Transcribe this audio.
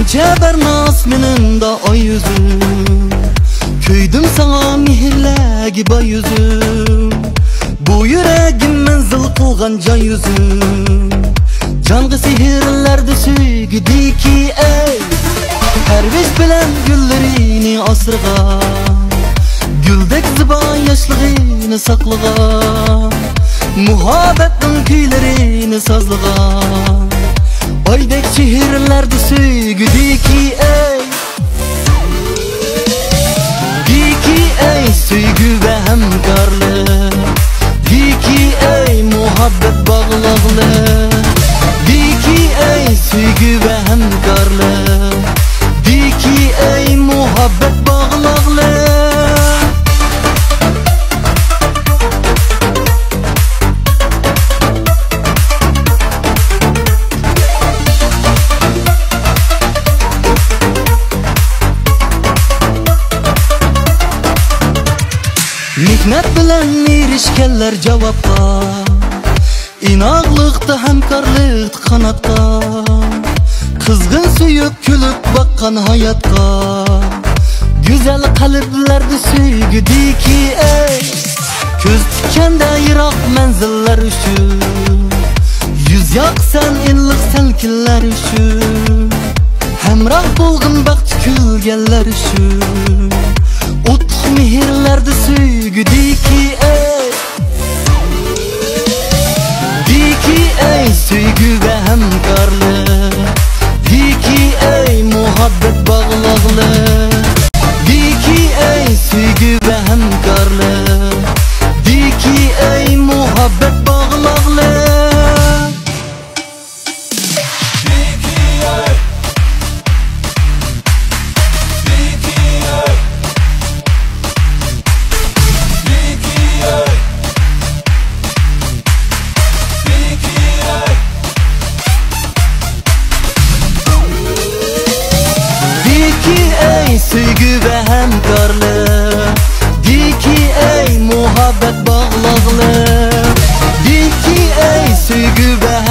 Bunca bernas menimda ay yüzüm, köydüm sana mihirlegi bay yüzüm. Bu yüreğim menzil kılgan can yüzüm, canğı sihirlerdi süygüdi ki ey. Perviz bilen güllerini asırgan, güldek zıba yaşlığını saklagan, muhabbetin kuylerini sazlagan. Aydek şehirlerde süygüdi ki ey. Di ki ey süygü ve hemkarlık, di ki ey muhabbet bağlılık. Di ki ey süygü ve hemkarlık, di ki ey muhabbet bağlılık. Mihnet bilen erişkenler cevapta, inaklıkta hemkarlıkta kanatta, kızgın suyup külüp bakkan hayatta. Güzel kalplerde süygüdi ki ey. Köz tikende yirak menziller üşü, yüz yak sen inlik selkinler üşü. Hemrah bulgun bak tükülgenler üşü, utku mihirlerde süygüdi ki ey. Di ki ey süygü ve hemkarlık, di ki ey muhabbet bağlılık. Di ki ey süygü ve hemkarlık, di ki ey muhabbet bağlılık. Süygü ve hemkarlık, di ki ey muhabbet bağlılık. Di ki ey süygü ve